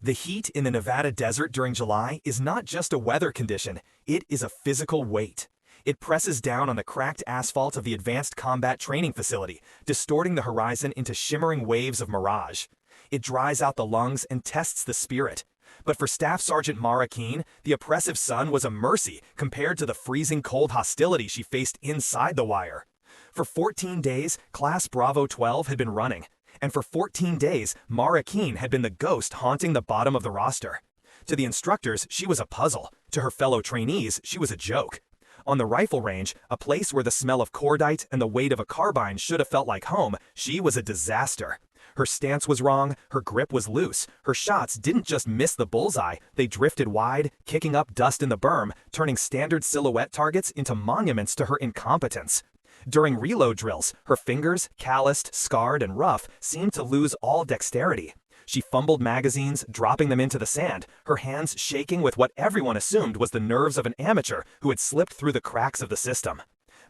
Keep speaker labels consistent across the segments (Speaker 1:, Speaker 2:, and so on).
Speaker 1: The heat in the Nevada desert during July is not just a weather condition, it is a physical weight. It presses down on the cracked asphalt of the Advanced Combat Training Facility, distorting the horizon into shimmering waves of mirage. It dries out the lungs and tests the spirit. But for Staff Sergeant Mara Keene, the oppressive sun was a mercy compared to the freezing cold hostility she faced inside the wire. For 14 days, Class Bravo 12 had been running. And for 14 days, Mara Keene had been the ghost haunting the bottom of the roster. To the instructors, she was a puzzle. To her fellow trainees, she was a joke. On the rifle range, a place where the smell of cordite and the weight of a carbine should have felt like home, she was a disaster. Her stance was wrong, her grip was loose, her shots didn't just miss the bullseye, they drifted wide, kicking up dust in the berm, turning standard silhouette targets into monuments to her incompetence. During reload drills, her fingers, calloused, scarred, and rough, seemed to lose all dexterity. She fumbled magazines, dropping them into the sand, her hands shaking with what everyone assumed was the nerves of an amateur who had slipped through the cracks of the system.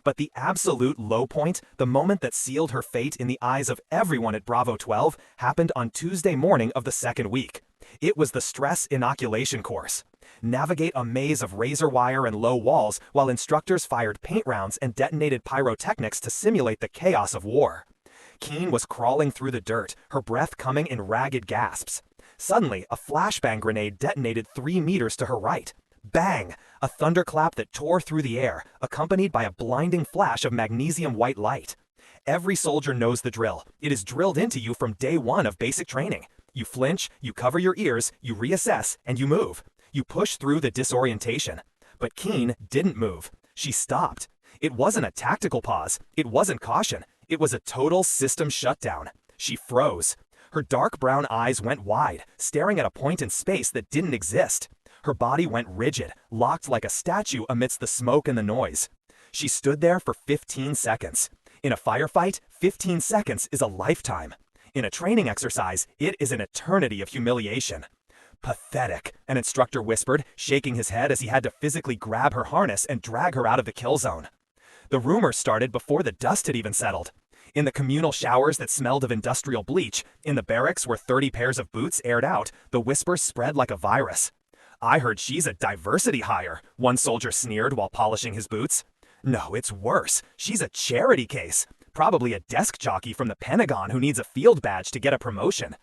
Speaker 1: But the absolute low point, the moment that sealed her fate in the eyes of everyone at Bravo 12, happened on Tuesday morning of the second week. It was the stress inoculation course. Navigate a maze of razor wire and low walls while instructors fired paint rounds and detonated pyrotechnics to simulate the chaos of war. Keene was crawling through the dirt, her breath coming in ragged gasps. Suddenly, a flashbang grenade detonated 3 meters to her right. Bang! A thunderclap that tore through the air, accompanied by a blinding flash of magnesium white light. Every soldier knows the drill. It is drilled into you from day one of basic training. You flinch, you cover your ears, you reassess, and you move. You push through the disorientation. But Keene didn't move. She stopped. It wasn't a tactical pause. It wasn't caution. It was a total system shutdown. She froze. Her dark brown eyes went wide, staring at a point in space that didn't exist. Her body went rigid, locked like a statue amidst the smoke and the noise. She stood there for 15 seconds. In a firefight, 15 seconds is a lifetime. In a training exercise, it is an eternity of humiliation. Pathetic, an instructor whispered, shaking his head as he had to physically grab her harness and drag her out of the kill zone. The rumors started before the dust had even settled. In the communal showers that smelled of industrial bleach, in the barracks where 30 pairs of boots aired out, the whispers spread like a virus. "I heard she's a diversity hire," one soldier sneered while polishing his boots. "No, it's worse. She's a charity case. Probably a desk jockey from the Pentagon who needs a field badge to get a promotion."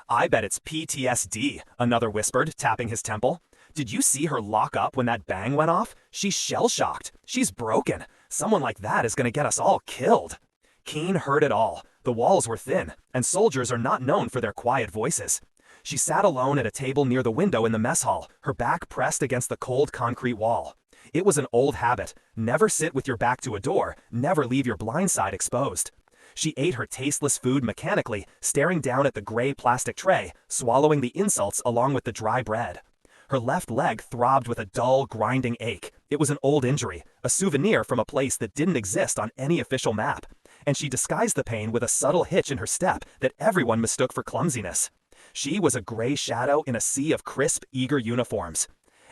Speaker 1: "I bet it's PTSD," another whispered, tapping his temple. "Did you see her lock up when that bang went off? She's shell-shocked. She's broken. Someone like that is going to get us all killed." Keene heard it all. The walls were thin, and soldiers are not known for their quiet voices. She sat alone at a table near the window in the mess hall, her back pressed against the cold concrete wall. It was an old habit. Never sit with your back to a door, never leave your blind side exposed. She ate her tasteless food mechanically, staring down at the gray plastic tray, swallowing the insults along with the dry bread. Her left leg throbbed with a dull, grinding ache. It was an old injury, a souvenir from a place that didn't exist on any official map. And she disguised the pain with a subtle hitch in her step that everyone mistook for clumsiness. She was a gray shadow in a sea of crisp, eager uniforms.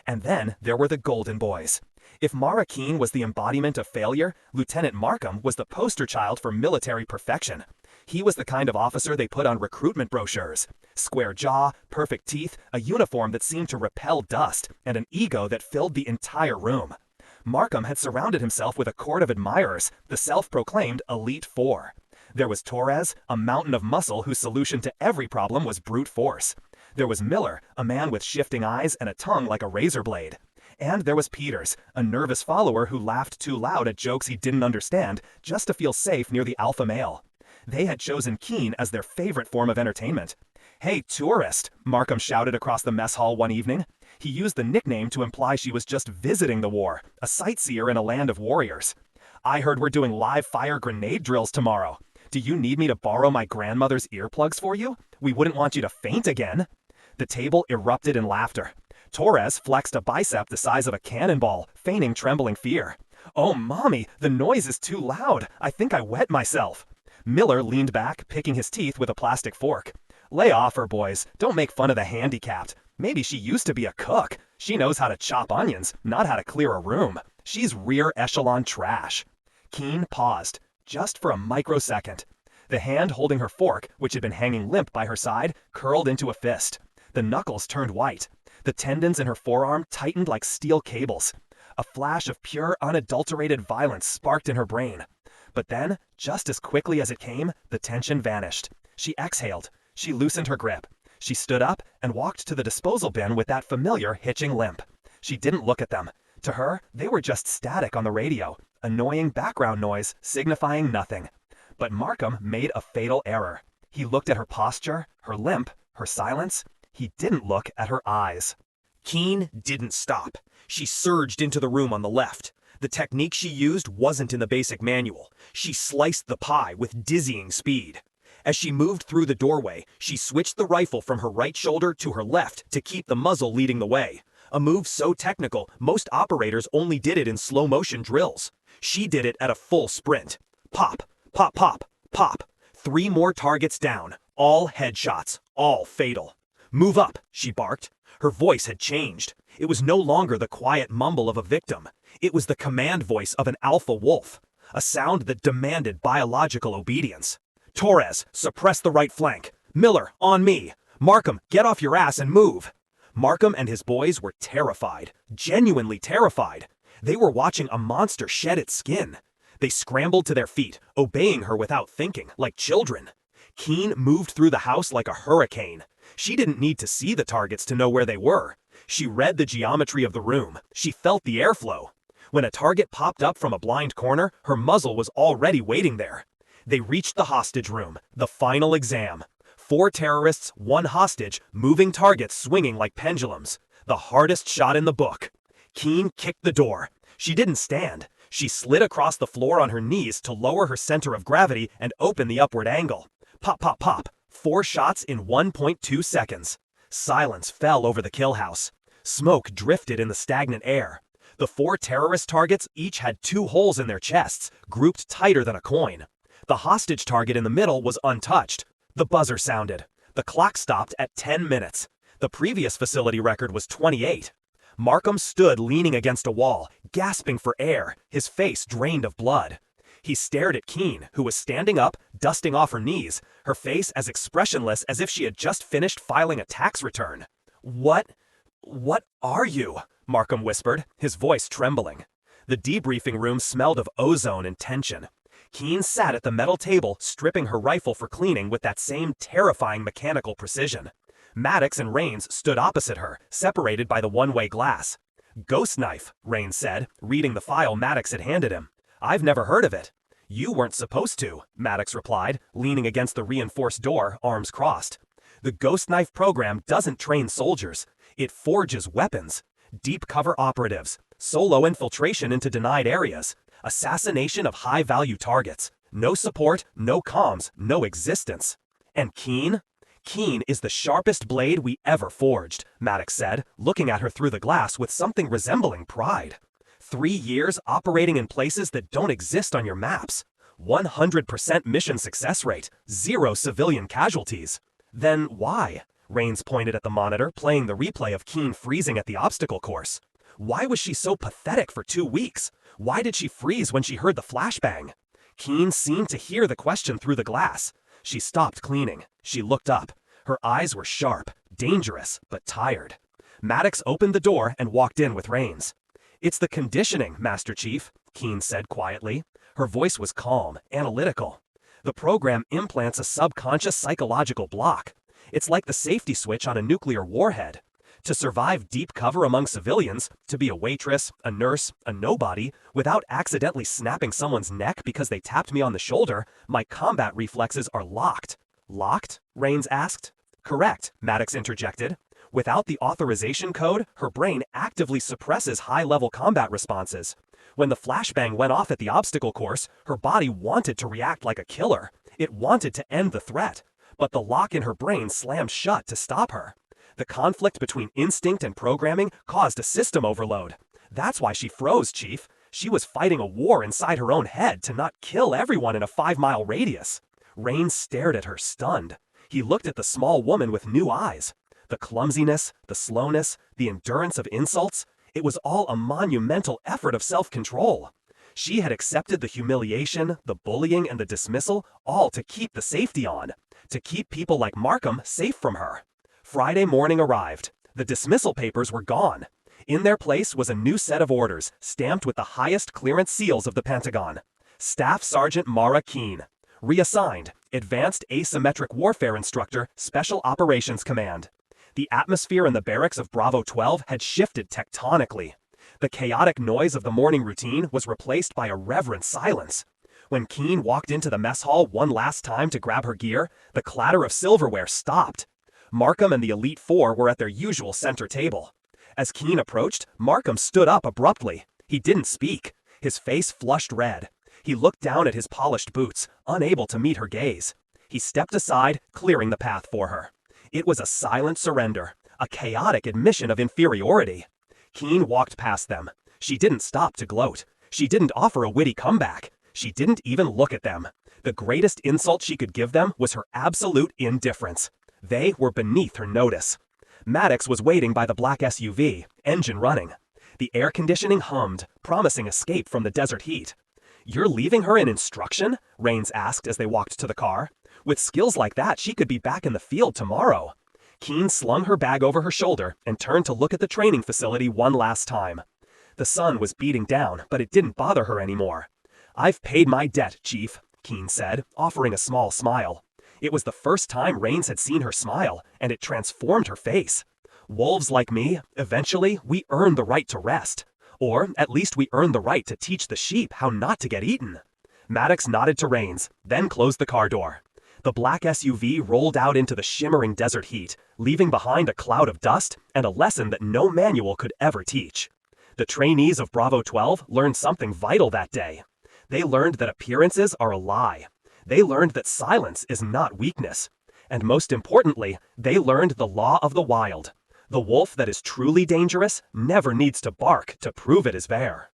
Speaker 1: And then there were the Golden Boys. If Mara Keene was the embodiment of failure, Lieutenant Markham was the poster child for military perfection. He was the kind of officer they put on recruitment brochures. Square jaw, perfect teeth, a uniform that seemed to repel dust, and an ego that filled the entire room. Markham had surrounded himself with a court of admirers, the self-proclaimed Elite Four. There was Torres, a mountain of muscle whose solution to every problem was brute force. There was Miller, a man with shifting eyes and a tongue like a razor blade. And there was Peters, a nervous follower who laughed too loud at jokes he didn't understand just to feel safe near the alpha male. They had chosen Keene as their favorite form of entertainment. "Hey, tourist," Markham shouted across the mess hall one evening. He used the nickname to imply she was just visiting the war, a sightseer in a land of warriors. "I heard we're doing live fire grenade drills tomorrow. Do you need me to borrow my grandmother's earplugs for you? We wouldn't want you to faint again." The table erupted in laughter. Torres flexed a bicep the size of a cannonball, feigning trembling fear. "Oh, Mommy, the noise is too loud. I think I wet myself." Miller leaned back, picking his teeth with a plastic fork. "Lay off her, boys. Don't make fun of the handicapped. Maybe she used to be a cook. She knows how to chop onions, not how to clear a room. She's rear echelon trash." Keene paused, just for a microsecond. The hand holding her fork, which had been hanging limp by her side, curled into a fist. The knuckles turned white. The tendons in her forearm tightened like steel cables. A flash of pure, unadulterated violence sparked in her brain. But then, just as quickly as it came, the tension vanished. She exhaled. She loosened her grip. She stood up and walked to the disposal bin with that familiar hitching limp. She didn't look at them. To her, they were just static on the radio, annoying background noise signifying nothing. But Markham made a fatal error. He looked at her posture, her limp, her silence. He didn't look at her eyes.
Speaker 2: Keene didn't stop. She surged into the room on the left. The technique she used wasn't in the basic manual. She sliced the pie with dizzying speed. As she moved through the doorway, she switched the rifle from her right shoulder to her left to keep the muzzle leading the way. A move so technical, most operators only did it in slow-motion drills. She did it at a full sprint. Pop, pop, pop, pop. 3 more targets down, all headshots, all fatal. "Move up," she barked. Her voice had changed. It was no longer the quiet mumble of a victim. It was the command voice of an alpha wolf, a sound that demanded biological obedience. "Torres, suppress the right flank. Miller, on me. Markham, get off your ass and move." Markham and his boys were terrified, genuinely terrified. They were watching a monster shed its skin. They scrambled to their feet, obeying her without thinking, like children. Keene moved through the house like a hurricane. She didn't need to see the targets to know where they were. She read the geometry of the room. She felt the airflow. When a target popped up from a blind corner, her muzzle was already waiting there. They reached the hostage room, the final exam. 4 terrorists, 1 hostage, moving targets swinging like pendulums. The hardest shot in the book. Keene kicked the door. She didn't stand. She slid across the floor on her knees to lower her center of gravity and open the upward angle. Pop, pop, pop. 4 shots in 1.2 seconds. Silence fell over the kill house. Smoke drifted in the stagnant air. The 4 terrorist targets each had 2 holes in their chests, grouped tighter than a coin. The hostage target in the middle was untouched. The buzzer sounded. The clock stopped at 10 minutes. The previous facility record was 28. Markham stood leaning against a wall, gasping for air, his face drained of blood. He stared at Keene, who was standing up, dusting off her knees, her face as expressionless as if she had just finished filing a tax return. What are you?" Markham whispered, his voice trembling. The debriefing room smelled of ozone and tension. Keene sat at the metal table, stripping her rifle for cleaning with that same terrifying mechanical precision. Maddox and Rains stood opposite her, separated by the one-way glass. "Ghost knife," Rains said, reading the file Maddox had handed him. "I've never heard of it." "You weren't supposed to," Maddox replied, leaning against the reinforced door, arms crossed. "The Ghost Knife program doesn't train soldiers. It forges weapons. Deep cover operatives, solo infiltration into denied areas, assassination of high-value targets. No support, no comms, no existence." "And Keene?" "Keene is the sharpest blade we ever forged," Maddox said, looking at her through the glass with something resembling pride. 3 years operating in places that don't exist on your maps. 100% mission success rate, 0 civilian casualties. Then why? Rains pointed at the monitor, playing the replay of Keene freezing at the obstacle course. Why was she so pathetic for 2 weeks? Why did she freeze when she heard the flashbang? Keene seemed to hear the question through the glass. She stopped cleaning. She looked up. Her eyes were sharp, dangerous, but tired. Maddox opened the door and walked in with Rains. "It's the conditioning, Master Chief," Keene said quietly. Her voice was calm, analytical. "The program implants a subconscious psychological block. It's like the safety switch on a nuclear warhead. To survive deep cover among civilians, to be a waitress, a nurse, a nobody, without accidentally snapping someone's neck because they tapped me on the shoulder, my combat reflexes are locked." "Locked?" Rains asked. "Correct," Maddox interjected. "Without the authorization code, her brain actively suppresses high-level combat responses. When the flashbang went off at the obstacle course, her body wanted to react like a killer. It wanted to end the threat. But the lock in her brain slammed shut to stop her. The conflict between instinct and programming caused a system overload. That's why she froze, Chief. She was fighting a war inside her own head to not kill everyone in a 5-mile radius." Rains stared at her, stunned. He looked at the small woman with new eyes. The clumsiness, the slowness, the endurance of insults, it was all a monumental effort of self-control. She had accepted the humiliation, the bullying, and the dismissal, all to keep the safety on, to keep people like Markham safe from her. Friday morning arrived. The dismissal papers were gone. In their place was a new set of orders, stamped with the highest clearance seals of the Pentagon. Staff Sergeant Mara Keene. Reassigned, Advanced Asymmetric Warfare Instructor, Special Operations Command. The atmosphere in the barracks of Bravo 12 had shifted tectonically. The chaotic noise of the morning routine was replaced by a reverent silence. When Keene walked into the mess hall one last time to grab her gear, the clatter of silverware stopped. Markham and the Elite Four were at their usual center table. As Keene approached, Markham stood up abruptly. He didn't speak. His face flushed red. He looked down at his polished boots, unable to meet her gaze. He stepped aside, clearing the path for her. It was a silent surrender, a chaotic admission of inferiority. Keene walked past them. She didn't stop to gloat. She didn't offer a witty comeback. She didn't even look at them. The greatest insult she could give them was her absolute indifference. They were beneath her notice. Maddox was waiting by the black SUV, engine running. The air conditioning hummed, promising escape from the desert heat. "You're leaving her in instruction?" Raines asked as they walked to the car. "With skills like that, she could be back in the field tomorrow." Keene slung her bag over her shoulder and turned to look at the training facility one last time. The sun was beating down, but it didn't bother her anymore. "I've paid my debt, Chief," Keene said, offering a small smile. It was the first time Raines had seen her smile, and it transformed her face. "Wolves like me, eventually, we earn the right to rest. Or, at least we earn the right to teach the sheep how not to get eaten." Maddox nodded to Raines, then closed the car door. The black SUV rolled out into the shimmering desert heat, leaving behind a cloud of dust and a lesson that no manual could ever teach. The trainees of Bravo 12 learned something vital that day. They learned that appearances are a lie. They learned that silence is not weakness. And most importantly, they learned the law of the wild. The wolf that is truly dangerous never needs to bark to prove it is there.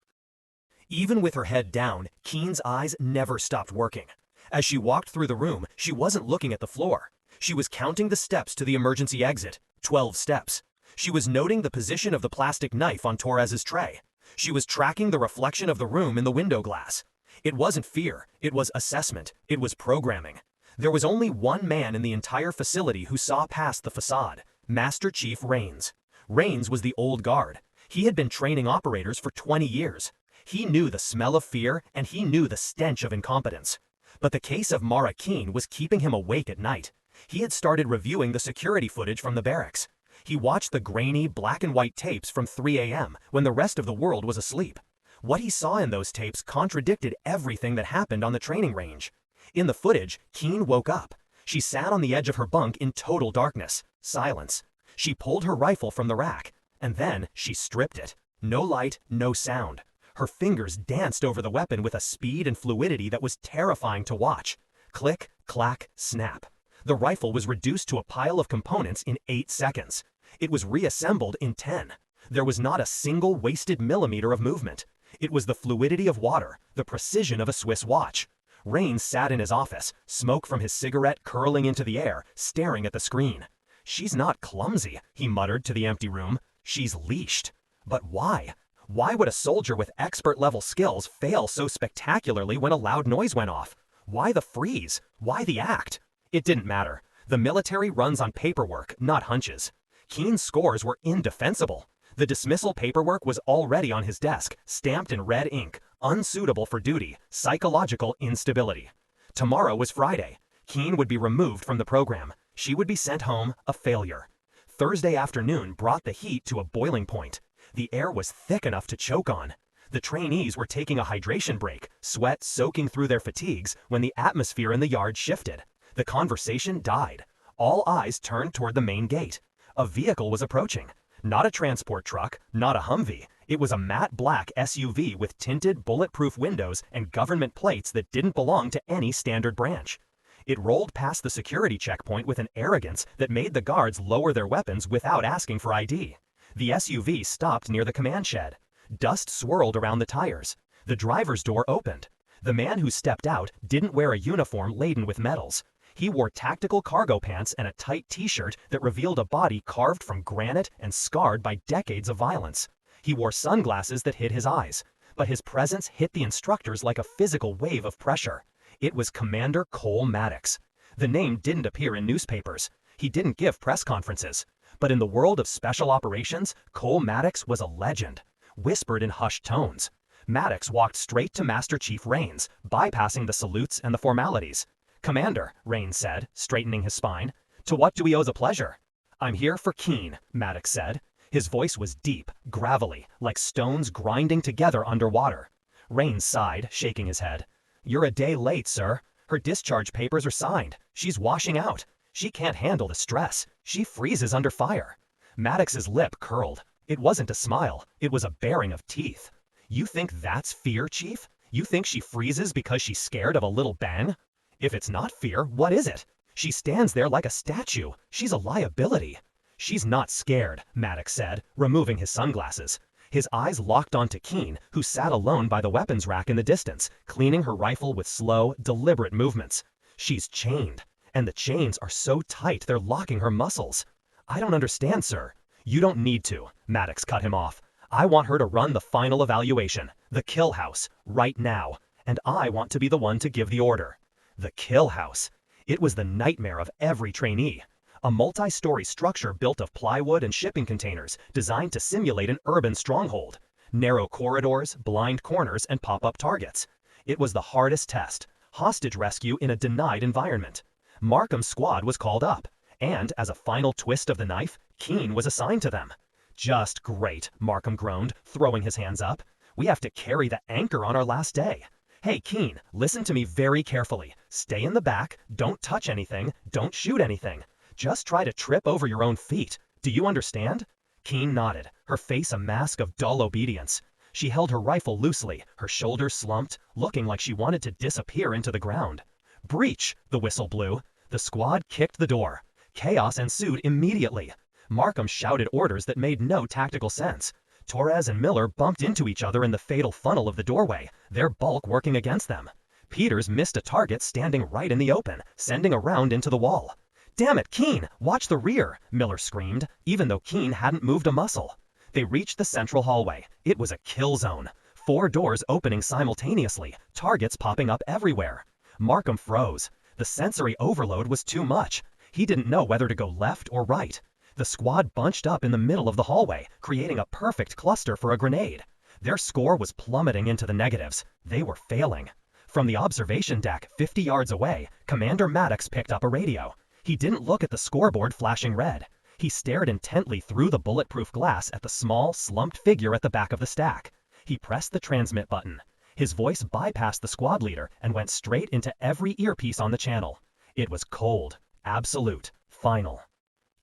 Speaker 1: Even with her head down, Keene's eyes never stopped working. As she walked through the room, she wasn't looking at the floor. She was counting the steps to the emergency exit, 12 steps. She was noting the position of the plastic knife on Torres's tray. She was tracking the reflection of the room in the window glass. It wasn't fear, it was assessment, it was programming. There was only one man in the entire facility who saw past the facade, Master Chief Raines. Raines was the old guard. He had been training operators for 20 years. He knew the smell of fear, and he knew the stench of incompetence. But the case of Mara Keene was keeping him awake at night. He had started reviewing the security footage from the barracks. He watched the grainy, black-and-white tapes from 3 a.m. when the rest of the world was asleep. What he saw in those tapes contradicted everything that happened on the training range. In the footage, Keene woke up. She sat on the edge of her bunk in total darkness, silence. She pulled her rifle from the rack, and then she stripped it. No light, no sound. Her fingers danced over the weapon with a speed and fluidity that was terrifying to watch. Click, clack, snap. The rifle was reduced to a pile of components in 8 seconds. It was reassembled in 10. There was not a single wasted millimeter of movement. It was the fluidity of water, the precision of a Swiss watch. Raines sat in his office, smoke from his cigarette curling into the air, staring at the screen. "She's not clumsy," he muttered to the empty room. "She's leashed." But why? Why would a soldier with expert-level skills fail so spectacularly when a loud noise went off? Why the freeze? Why the act? It didn't matter. The military runs on paperwork, not hunches. Keene's scores were indefensible. The dismissal paperwork was already on his desk, stamped in red ink, unsuitable for duty, psychological instability. Tomorrow was Friday. Keene would be removed from the program. She would be sent home, a failure. Thursday afternoon brought the heat to a boiling point. The air was thick enough to choke on. The trainees were taking a hydration break, sweat soaking through their fatigues when the atmosphere in the yard shifted. The conversation died. All eyes turned toward the main gate. A vehicle was approaching. Not a transport truck, not a Humvee. It was a matte black SUV with tinted, bulletproof windows and government plates that didn't belong to any standard branch. It rolled past the security checkpoint with an arrogance that made the guards lower their weapons without asking for ID. The SUV stopped near the command shed. Dust swirled around the tires. The driver's door opened. The man who stepped out didn't wear a uniform laden with medals. He wore tactical cargo pants and a tight t-shirt that revealed a body carved from granite and scarred by decades of violence. He wore sunglasses that hid his eyes, but his presence hit the instructors like a physical wave of pressure. It was Commander Cole Maddox. The name didn't appear in newspapers.
Speaker 2: He didn't give press conferences. But in the world of special operations, Cole Maddox was a legend. Whispered in hushed tones. Maddox walked straight to Master Chief Rains, bypassing the salutes and the formalities. "Commander," Rains said, straightening his spine, "to what do we owe the pleasure?" "I'm here for Keene," Maddox said. His voice was deep, gravelly, like stones grinding together underwater. Rains sighed, shaking his head. "You're a day late, sir. Her discharge papers are signed. She's washing out. She can't handle the stress. She freezes under fire." Maddox's lip curled. It wasn't a smile. It was a baring of teeth. "You think that's fear, Chief? You think she freezes because she's scared of a little bang? If it's not fear, what is it? She stands there like a statue. She's a liability." "She's not scared," Maddox said, removing his sunglasses. His eyes locked onto Keene, who sat alone by the weapons rack in the distance, cleaning her rifle with slow, deliberate movements. "She's chained, and the chains are so tight they're locking her muscles." "I don't understand, sir." "You don't need to," Maddox cut him off. "I want her to run the final evaluation, the kill house, right now, and I want to be the one to give the order." The kill house. It was the nightmare of every trainee. A multi-story structure built of plywood and shipping containers designed to simulate an urban stronghold. Narrow corridors, blind corners, and pop-up targets. It was the hardest test, hostage rescue in a denied environment. Markham's squad was called up, and as a final twist of the knife, Keene was assigned to them. "Just great," Markham groaned, throwing his hands up. "We have to carry the anchor on our last day. Hey, Keene, listen to me very carefully. Stay in the back, don't touch anything, don't shoot anything. Just try to trip over your own feet. Do you understand?" Keene nodded, her face a mask of dull obedience. She held her rifle loosely, her shoulders slumped, looking like she wanted to disappear into the ground. "Breach!" the whistle blew. The squad kicked the door. Chaos ensued immediately. Markham shouted orders that made no tactical sense. Torres and Miller bumped into each other in the fatal funnel of the doorway, their bulk working against them. Peters missed a target standing right in the open, sending a round into the wall. "Damn it, Keene, watch the rear," Miller screamed, even though Keene hadn't moved a muscle. They reached the central hallway. It was a kill zone. 4 doors opening simultaneously, targets popping up everywhere. Markham froze. The sensory overload was too much. He didn't know whether to go left or right. The squad bunched up in the middle of the hallway, creating a perfect cluster for a grenade. Their score was plummeting into the negatives. They were failing. From the observation deck, 50 yards away, Commander Maddox picked up a radio. He didn't look at the scoreboard flashing red. He stared intently through the bulletproof glass at the small, slumped figure at the back of the stack. He pressed the transmit button. His voice bypassed the squad leader and went straight into every earpiece on the channel. It was cold, absolute, final.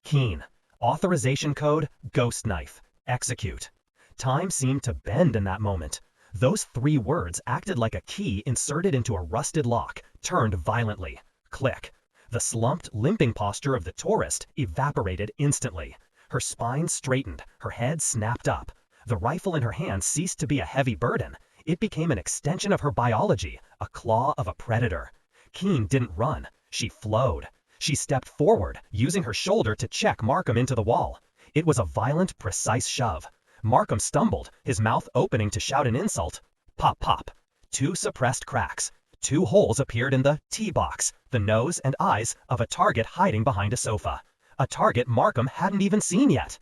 Speaker 2: "Keene. Authorization code, ghost knife. Execute." Time seemed to bend in that moment. Those 3 words acted like a key inserted into a rusted lock, turned violently. Click. The slumped, limping posture of the tourist evaporated instantly. Her spine straightened, her head snapped up. The rifle in her hand ceased to be a heavy burden. It became an extension of her biology, a claw of a predator. Keene didn't run. She flowed. She stepped forward, using her shoulder to check Markham into the wall. It was a violent, precise shove. Markham stumbled, his mouth opening to shout an insult. Pop, pop. 2 suppressed cracks. 2 holes appeared in the tee box, the nose and eyes of a target hiding behind a sofa. A target Markham hadn't even seen yet.